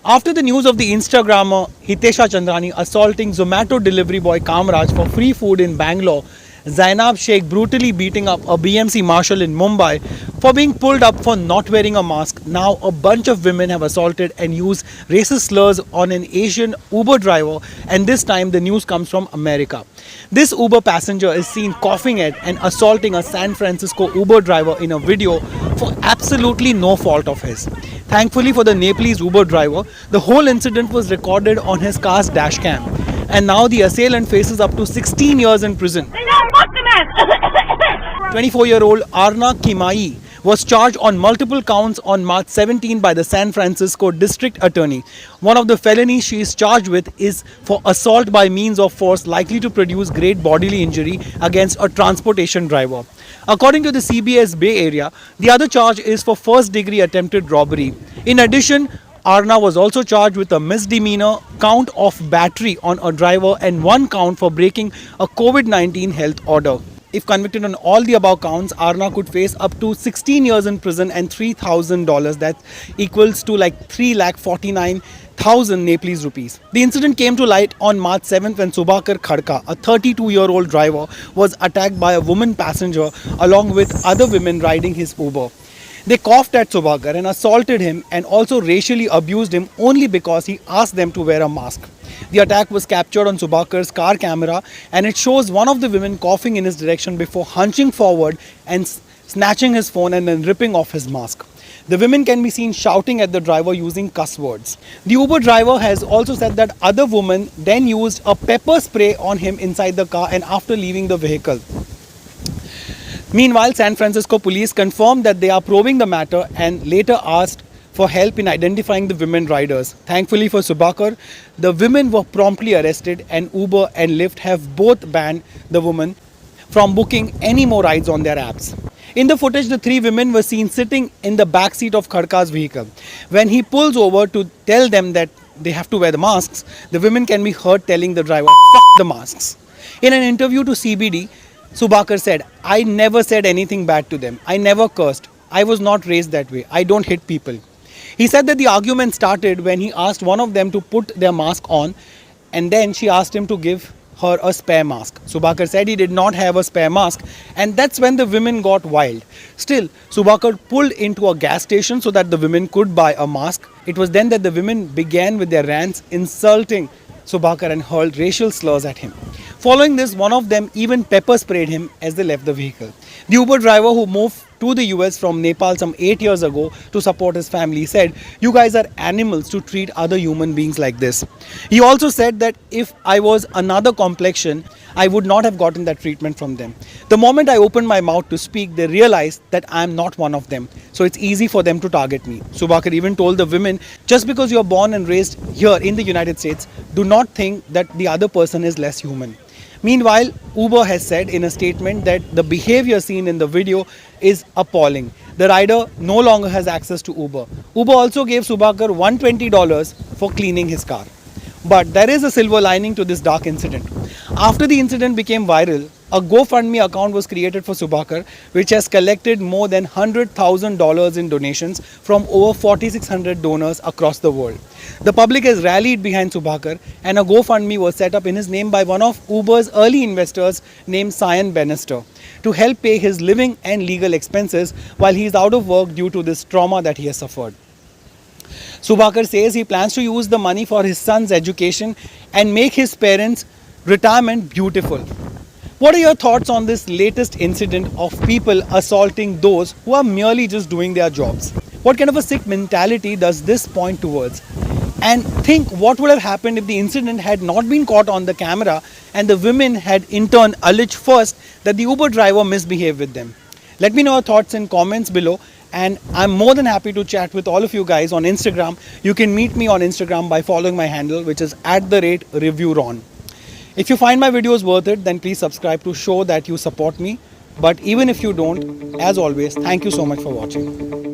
After the news of the Instagrammer Hitesha Chandrani assaulting Zomato delivery boy Kamraj for free food in Bangalore, Zainab Sheikh brutally beating up a BMC marshal in Mumbai for being pulled up for not wearing a mask, now a bunch of women have assaulted and used racist slurs on an Asian Uber driver, and this time the news comes from America. This Uber passenger is seen coughing at and assaulting a San Francisco Uber driver in a video for absolutely no fault of his. Thankfully for the Nepalese Uber driver, the whole incident was recorded on his car's dash cam. And now the assailant faces up to 16 years in prison. 24-year-old Arna Kimai was charged on multiple counts on March 17 by the San Francisco District Attorney. One of the felonies she is charged with is for assault by means of force likely to produce great bodily injury against a transportation driver. According to the CBS Bay Area, the other charge is for first-degree attempted robbery. In addition, Arna was also charged with a misdemeanor count of battery on a driver and one count for breaking a COVID-19 health order. If convicted on all the above counts, Arna could face up to 16 years in prison and $3,000. That equals to like 3,49,000 Nepalese rupees. The incident came to light on March 7th when Subhakar Khadka, a 32-year-old driver, was attacked by a woman passenger along with other women riding his Uber. They coughed at Subhakar and assaulted him and also racially abused him only because he asked them to wear a mask. The attack was captured on Subhakar's car camera and it shows one of the women coughing in his direction before hunching forward and snatching his phone and then ripping off his mask. The women can be seen shouting at the driver using cuss words. The Uber driver has also said that other women then used a pepper spray on him inside the car and after leaving the vehicle. Meanwhile, San Francisco police confirmed that they are probing the matter and later asked for help in identifying the women riders. Thankfully for Subhakar, the women were promptly arrested and Uber and Lyft have both banned the women from booking any more rides on their apps. In the footage, the three women were seen sitting in the back seat of Khadka's vehicle. When he pulls over to tell them that they have to wear the masks, the women can be heard telling the driver, "Fuck the masks." In an interview to CBD, Subhakar said, "I never said anything bad to them. I never cursed. I was not raised that way. I don't hit people." He said that the argument started when he asked one of them to put their mask on and then she asked him to give her a spare mask. Subhakar said he did not have a spare mask and that's when the women got wild. Still, Subhakar pulled into a gas station so that the women could buy a mask. It was then that the women began with their rants insulting Subhakar and hurled racial slurs at him. Following this, one of them even pepper sprayed him as they left the vehicle. The Uber driver who moved to the US from Nepal some 8 years ago to support his family said, "You guys are animals to treat other human beings like this." He also said that if I was another complexion, I would not have gotten that treatment from them. The moment I opened my mouth to speak, they realized that I am not one of them. So it's easy for them to target me. Subhakar even told the women, just because you are born and raised here in the United States, do not think that the other person is less human. Meanwhile, Uber has said in a statement that the behavior seen in the video is appalling. The rider no longer has access to Uber. Uber also gave Subhakar $120 for cleaning his car. But there is a silver lining to this dark incident. After the incident became viral, a GoFundMe account was created for Subhakar, which has collected more than $100,000 in donations from over 4,600 donors across the world. The public has rallied behind Subhakar and a GoFundMe was set up in his name by one of Uber's early investors named Cyan Bannister to help pay his living and legal expenses while he is out of work due to this trauma that he has suffered. Subhakar says he plans to use the money for his son's education and make his parents' retirement beautiful. What are your thoughts on this latest incident of people assaulting those who are merely just doing their jobs? What kind of a sick mentality does this point towards? And think what would have happened if the incident had not been caught on the camera and the women had in turn alleged first that the Uber driver misbehaved with them. Let me know your thoughts in comments below, and I'm more than happy to chat with all of you guys on Instagram. You can meet me on Instagram by following my handle, which is @ReviewRon. If you find my videos worth it, then please subscribe to show that you support me. But even if you don't, as always, thank you so much for watching.